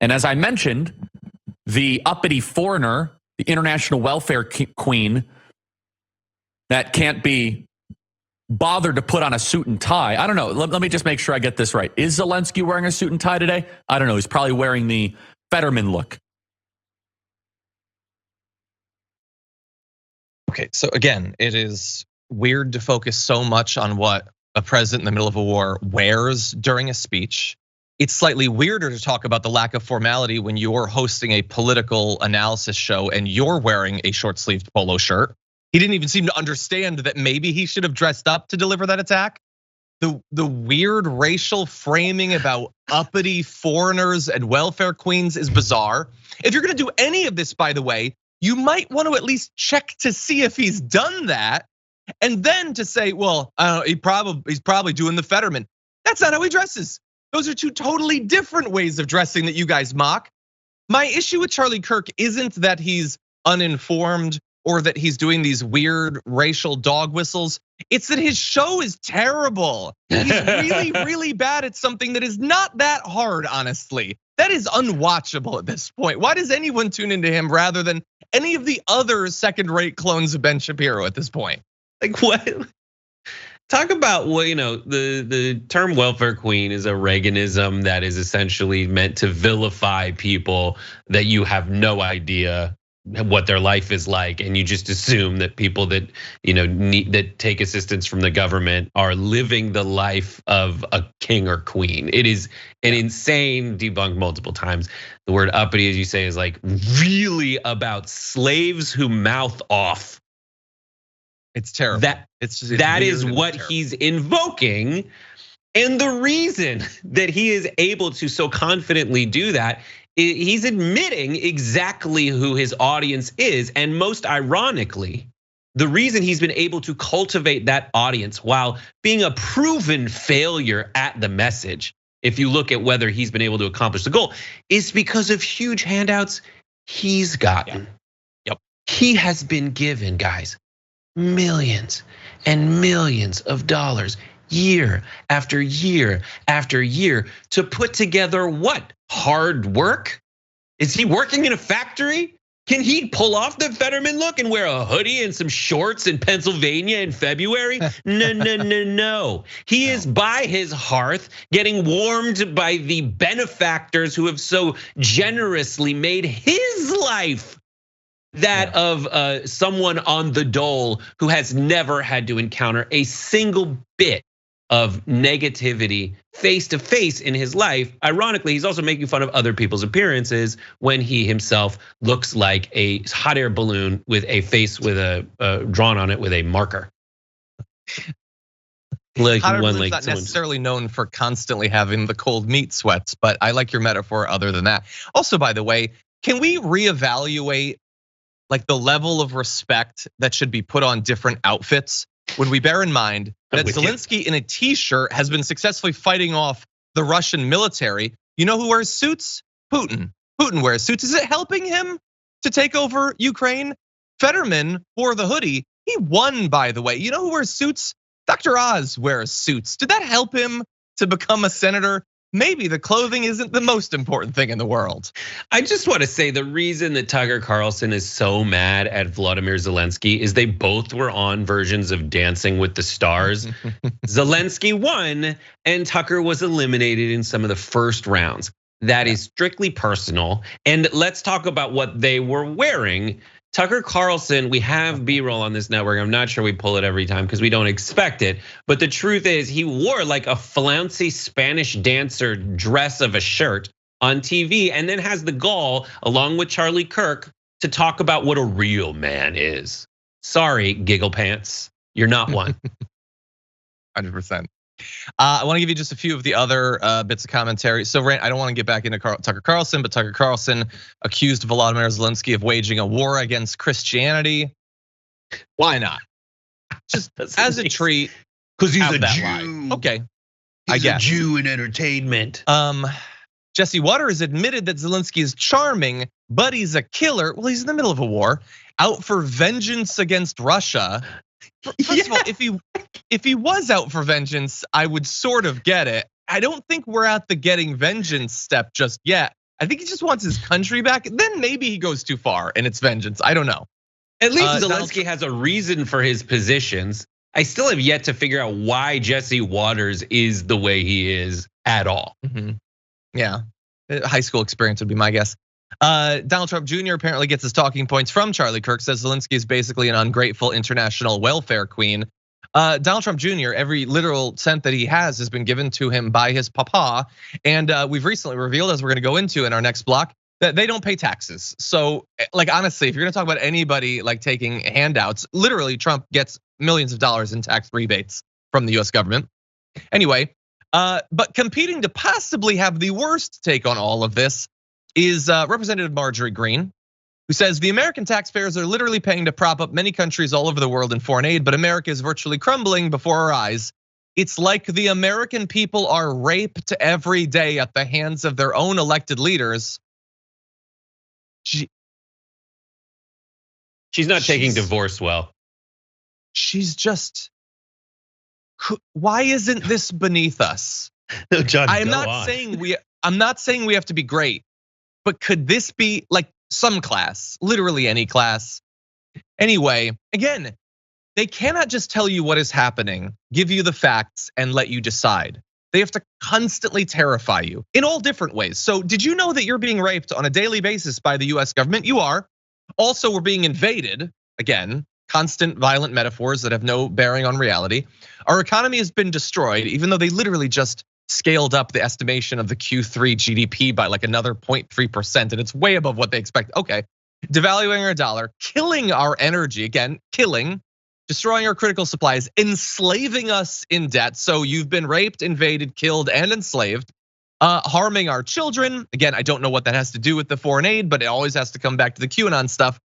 And as I mentioned, the uppity foreigner, the international welfare queen that can't be bothered to put on a suit and tie. I don't know. Let me just make sure I get this right. Is Zelensky wearing a suit and tie today? I don't know. He's probably wearing the Fetterman look. Okay, so again, it is weird to focus so much on what a president in the middle of a war wears during a speech. It's slightly weirder to talk about the lack of formality when you're hosting a political analysis show and you're wearing a short-sleeved polo shirt. He didn't even seem to understand that maybe he should have dressed up to deliver that attack. The weird racial framing about uppity foreigners and welfare queens is bizarre. If you're gonna do any of this, by the way, you might want to at least check to see if he's done that. And then to say, well, he's probably doing the Fetterman. That's not how he dresses. Those are two totally different ways of dressing that you guys mock. My issue with Charlie Kirk isn't that he's uninformed or that he's doing these weird racial dog whistles. It's that his show is terrible. He's really, really bad at something that is not that hard, honestly. That is unwatchable at this point. Why does anyone tune into him rather than any of the other second-rate clones of Ben Shapiro at this point? Like what? Talk about what, the term welfare queen is a Reaganism that is essentially meant to vilify people that you have no idea what their life is like, and you just assume that people that that take assistance from the government are living the life of a king or queen. It is an insane, debunked multiple times. The word uppity, as you say, is like really about slaves who mouth off. It's terrible. That is what he's invoking. And the reason that he is able to so confidently do that, he's admitting exactly who his audience is. And most ironically, the reason he's been able to cultivate that audience while being a proven failure at the message, if you look at whether he's been able to accomplish the goal, is because of huge handouts he's gotten. Yep. He has been given, guys, millions and millions of dollars year after year after year to put together what? Hard work? Is he working in a factory? Can he pull off the Fetterman look and wear a hoodie and some shorts in Pennsylvania in February? No. He is by his hearth getting warmed by the benefactors who have so generously made his life that of someone on the dole who has never had to encounter a single bit of negativity face to face in his life. Ironically, he's also making fun of other people's appearances when he himself looks like a hot air balloon with a face with a drawn on it with a marker. Like hot air balloon's not necessarily known for constantly having the cold meat sweats, but I like your metaphor other than that. Also, by the way, can we reevaluate like the level of respect that should be put on different outfits when we bear in mind that Zelensky in a t-shirt has been successfully fighting off the Russian military? You know who wears suits? Putin. Putin wears suits. Is it helping him to take over Ukraine? Fetterman wore the hoodie. He won, by the way. You know who wears suits? Dr. Oz wears suits. Did that help him to become a senator? Maybe the clothing isn't the most important thing in the world. I just want to say the reason that Tucker Carlson is so mad at Vladimir Zelensky is they both were on versions of Dancing with the Stars. Zelensky won and Tucker was eliminated in some of the first rounds. That is strictly personal. And let's talk about what they were wearing. Tucker Carlson, we have B-roll on this network. I'm not sure we pull it every time because we don't expect it. But the truth is he wore like a flouncy Spanish dancer dress of a shirt on TV and then has the gall, along with Charlie Kirk, to talk about what a real man is. Sorry, giggle pants, you're not one. 100%. I want to give you just a few of the other bits of commentary. So, Rand, I don't want to get back into Tucker Carlson, but Tucker Carlson accused Volodymyr Zelensky of waging a war against Christianity. Why not? Just as a treat, because he's a Jew. Line. Okay, I guess. He's a Jew in entertainment. Jesse Waters admitted that Zelensky is charming, but he's a killer. Well, he's in the middle of a war, out for vengeance against Russia. First of all, if he was out for vengeance, I would sort of get it. I don't think we're at the getting vengeance step just yet. I think he just wants his country back. Then maybe he goes too far and it's vengeance. I don't know. At least Zelensky has a reason for his positions. I still have yet to figure out why Jesse Waters is the way he is at all. Yeah, high school experience would be my guess. Donald Trump Jr. apparently gets his talking points from Charlie Kirk, says Zelensky is basically an ungrateful international welfare queen. Donald Trump Jr., every literal cent that he has been given to him by his papa. And we've recently revealed, as we're gonna go into in our next block, that they don't pay taxes. So like, honestly, if you're gonna talk about anybody like taking handouts, literally Trump gets millions of dollars in tax rebates from the US government. Anyway, but competing to possibly have the worst take on all of this is Representative Marjorie Greene, who says the American taxpayers are literally paying to prop up many countries all over the world in foreign aid, but America is virtually crumbling before our eyes. It's like the American people are raped every day at the hands of their own elected leaders. She's not taking divorce well. She's just, why isn't this beneath us? No, John, I'm not saying we have to be great, but could this be like some class, literally any class? Anyway, again, they cannot just tell you what is happening, give you the facts and let you decide. They have to constantly terrify you in all different ways. So did you know that you're being raped on a daily basis by the US government? You are. Also, we're being invaded. Again, constant violent metaphors that have no bearing on reality. Our economy has been destroyed, even though they literally just scaled up the estimation of the Q3 GDP by like another 0.3%, and it's way above what they expect. Okay, devaluing our dollar, killing our energy, again, killing, destroying our critical supplies, enslaving us in debt. So you've been raped, invaded, killed, and enslaved, harming our children. Again, I don't know what that has to do with the foreign aid, but it always has to come back to the QAnon stuff,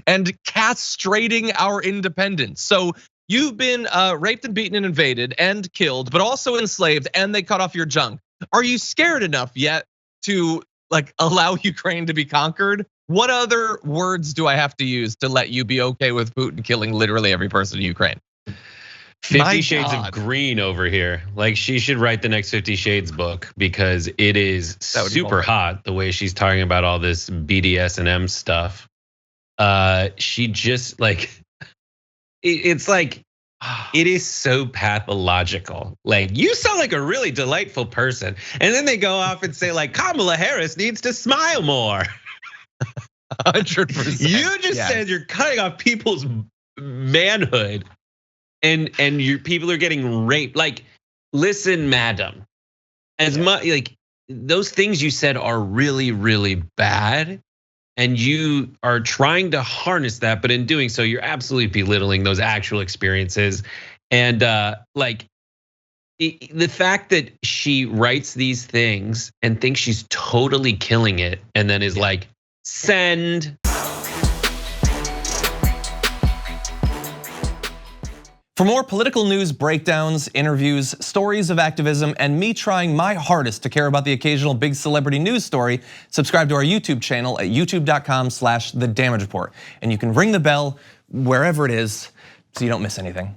and castrating our independence. So you've been raped and beaten and invaded and killed, but also enslaved, and they cut off your junk. Are you scared enough yet to like allow Ukraine to be conquered? What other words do I have to use to let you be okay with Putin killing literally every person in Ukraine? 50 Shades of Green over here. Like, she should write the next 50 Shades book, because it is super hot the way she's talking about all this BDSM stuff. She just like, it's like, it is so pathological. Like, you sound like a really delightful person, and then they go off and say like Kamala Harris needs to smile more. 100%. You just said you're cutting off people's manhood, and your people are getting raped. Like, listen, madam, as much like those things you said are really, really bad. And you are trying to harness that, but in doing so, you're absolutely belittling those actual experiences. And like, the fact that she writes these things and thinks she's totally killing it, and then is like, send. For more political news, breakdowns, interviews, stories of activism, and me trying my hardest to care about the occasional big celebrity news story, subscribe to our YouTube channel at youtube.com/The Damage Report. And you can ring the bell wherever it is so you don't miss anything.